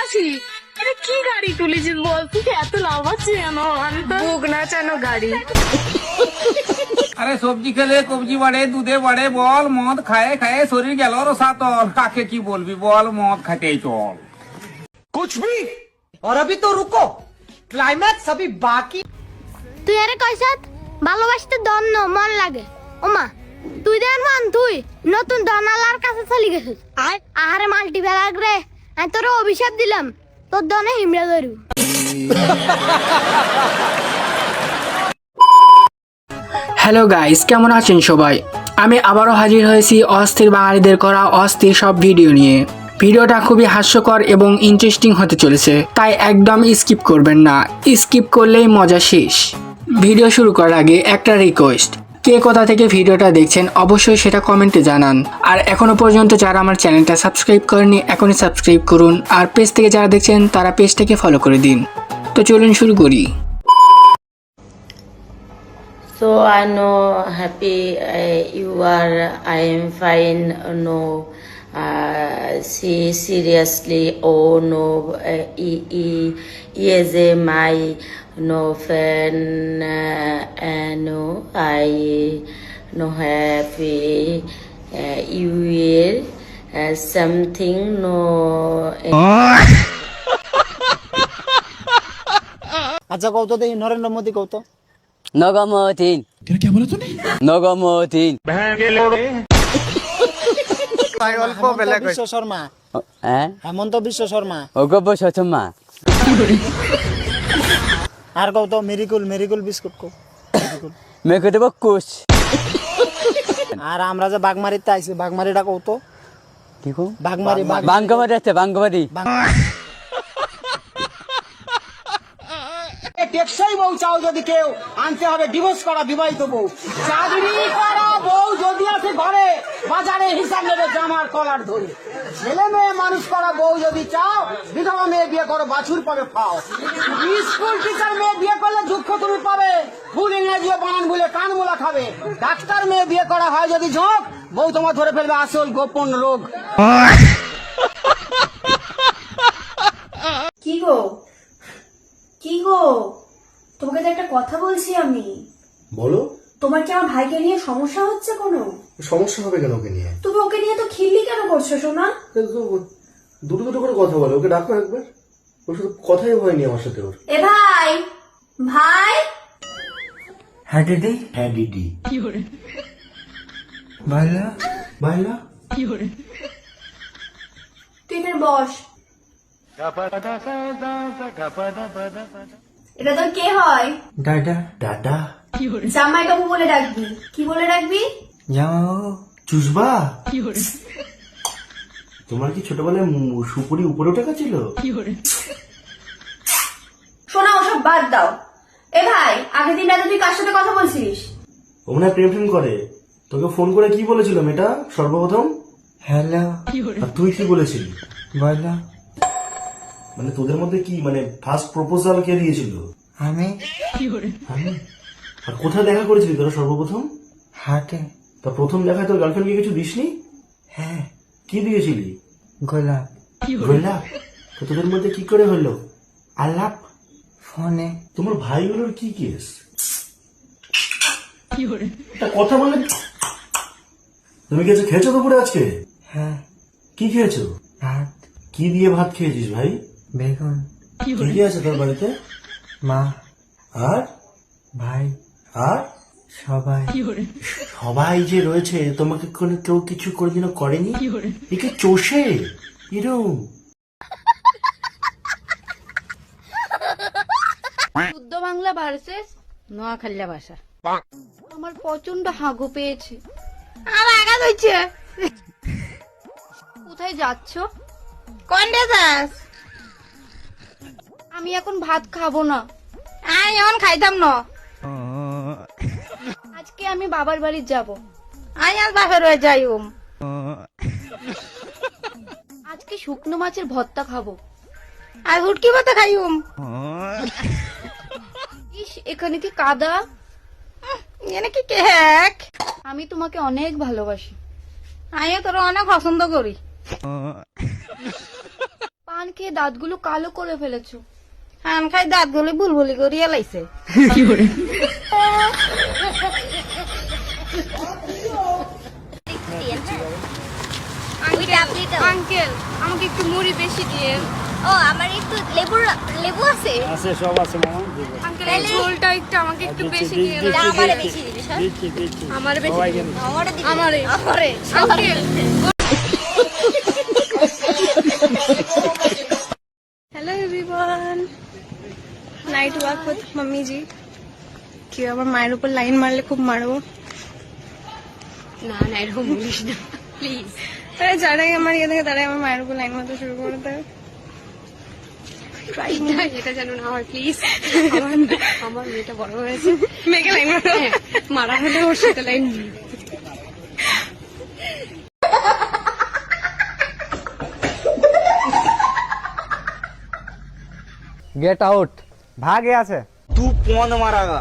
মাসি, এটা কি গাড়ি তুলেছিস বলছিস? এত লাভ আছে কেন? আমি তো বুক নাচানো গাড়ি। আরে সবজি খেলে কবজি বাড়ে, দুধে বাড়ে, বল মদ খায়ে খায়ে শরীর গেল রসাতল। কাকে কি বলবি বল, মদ খাইতেই চল। कुछ भी और अभी तो रुको, क्लाइमैक्स अभी बाकी। তুই আরে কইছত ভালোবাসতে দন্ন মন লাগে। ওমা তুই দেন মান তুই নতুন দনালার কাছে চলে গেছিস। আরে মাল্টি ব্যাগ রে, আমি তোর অভিশাপ দিলাম, তোর দনে হিমড়ে ধরু। হ্যালো গাইস, কেমন আছেন সবাই? আমি আবারও হাজির হয়েছি অস্থির বাঙালিদের করা অস্থির সব ভিডিও নিয়ে। ভিডিওটা খুবই হাস্যকর এবং ইন্টারেস্টিং হতে চলেছে, তাই একদম স্কিপ করবেন না, স্কিপ করলেই মজা শেষ। ভিডিও শুরু করার আগে একটা রিকোয়েস্ট, কে কোথা থেকে ভিডিওটা দেখছেন অবশ্যই সেটা কমেন্টে জানান। আর এখনো পর্যন্ত যারা আমার চ্যানেলটা সাবস্ক্রাইব করেনি এখনই সাবস্ক্রাইব করুন, আর পেজ থেকে যারা দেখছেন তারা পেজটাকে ফলো করে দিন। তো চলুন শুরু করি। So I know happy you are. I am fine. No, see seriously. Oh no, is my no fan. No, I no happy. You will something no. আচ্ছা কৌতো দেই নরেন্দ্র মোদী কৌতো নগমতিন क्या बोला तूने? নগমতিন অল্প বেলা বিশ্ব শর্মা, হ্যাঁ হেমন্ত বিশ্ব শর্মা। ওগব সচমা আর কৌতো মেরিকুল, মেরিকুল বিস্কুট কো। মেকে দেব কুশ আর আমরা যে বাগমারিতে আইছি, বাগমারিটা কৌতো। কি কো বাগমারি, বাঙ্গমারি আছে বাঙ্গমারি টেকসই বউ চাও যদি কেউ, আনতে হবে ডিভোর্স করা বিবাহিত বউ। চাকরি করা বউ যদি আছে ঘরে, বাজারে হিসাব নেবে জামার কলার ধরে। ছেলে মেয়ে মানুষ করা বউ যদি চাও, বিধবা মেয়ে বিয়ে করো, বাছুর পাবে ফাও। স্কুল টিচার মেয়ে বিয়ে করলে দুঃখ তুমি পাবে, ভুল ইংরেজি বানান ভুলে কান মোলা খাবে। ডাক্তার মেয়ে বিয়ে করা হয় যদি ঝোঁক, বউ তোমার ধরে ফেলবে আসল গোপন রোগ। কি গো, কি গো, তোমাকে তো একটা কথা বলছি আমি। বলো। তোমার কি আমার ভাইকে নিয়ে সমস্যা হচ্ছে কোনো? সমস্যা হবে কেন ওকে নিয়ে? তুমি ওকে নিয়ে তো খিল্লি কেন করছো সোনা? দুটো দুটো করে কথা বলো, ওকে ডাকো একবার। ওর শুধু কথাই হয়নি আমার সাথে ওর। এ ভাই, ভাই। হ্যাঁ দিদি। হ্যাঁ দিদি। বাইলা বাইলা। তুই এখানে বস। এটা তোর কে হয়? দাদা। দাদা। জামাই বাবু বলে ডাকবি। কি বলে ডাকবি? যাও চুষবা। তোমার কি ছোটবেলায় সুপুরি উপরে উঠে গেছিল? শোনা, ওসব বাদ দাও। এ ভাই, আগের দিন রাতে তুই কার সাথে কথা বলছিস? ও মনে হয় প্রেম প্রেম করে। তোকে ফোন করে কি বলেছিল মেয়েটা সর্বপ্রথম? হ্যালো। আর তুই কি বলেছিলি? বলো। মানে তোদের মধ্যে কি মানে ফার্স্ট প্রপোজাল কে দিয়েছিল? আমি। আমি? আর কোথায় দেখা করেছিলি তোরা সর্বপ্রথম? হাটে। তা প্রথম দেখায় তোর গার্লফ্রেন্ডকে কিছু দিসনি? হ্যাঁ। কি দিয়েছিলি? গোলাপ। গোলাপ? তো তোদের মধ্যে কি করে হলো আলাপ? ফোনে। তোমার ভাইগুলোর কি কেস? একটা কথা বললে। তুমি কিছু খেয়েছো দুপুরে আজকে? হ্যাঁ। কি খেয়েছো? ভাত। কি দিয়ে ভাত খেয়েছিস ভাই? বেগুন। কি আছে তোর বাড়িতে? মা। আর ভাই। আর সবাই। সবাই যে রয়েছে, তোমাকে কেউ কিছু কোনোদিনও করেনি? একে চষে এরম। শুদ্ধ বাংলা ভার্সেস নোয়াখালীয়া ভাষা। আমার প্রচন্ড হাগু পেয়েছে, আর আঘাত হচ্ছে। কোথায় যাচ্ছ? কোনটা যাস? আমি এখন ভাত খাবো না। আমি এখন খাইতাম না। আজকে আমি বাবার বাড়ি যাব। আমি আজ বাপের বাড়ি যাই। আজকে শুকনো মাছের ভর্তা খাবো। আর হুটকি ভাতা খাই। ইস, এখানে কি কাদা, এখানে কি কেক। আমি তোমাকে অনেক ভালোবাসি। আমিও তোর অনেক পছন্দ করি। পান খেয়ে দাঁতগুলো কালো করে ফেলেছো। পান খাই দাঁতগুলি বুলবুলি করিয়া লাইছে। আঙ্কেল আমাকে একটু মুড়ি বেশি দিয়ে। ও আমার একটু লেবু আছে? আছে, সব আছে মামা। আঙ্কেল এই ঝোলটা একটু আমাকে একটু বেশি দিয়ে। আমারে বেশি দিবি স্যার? দিচ্ছি। আমারে বেশি সবাই দিয়ে। কিনে। আমারে দিবি? আমারে। Uncle hello everyone, night walk with mummy ji. কি আবার মায়ের উপর লাইন মারলে খুব মারবো? না না এরকম বলিস না প্লিজ। আরে যারাই আমার ইয়ে দেখে তারাই আমার মায়ের উপর লাইন মারতে শুরু করে দেয়। এটা যেন না হয় প্লিজ। আমার মেয়েটা বড় হয়েছে, মেয়েকে লাইন মারো। হ্যাঁ, মারা হলে ওর সাথে লাইন। Get out. भाग यहाँ से। तू कौन मारागा?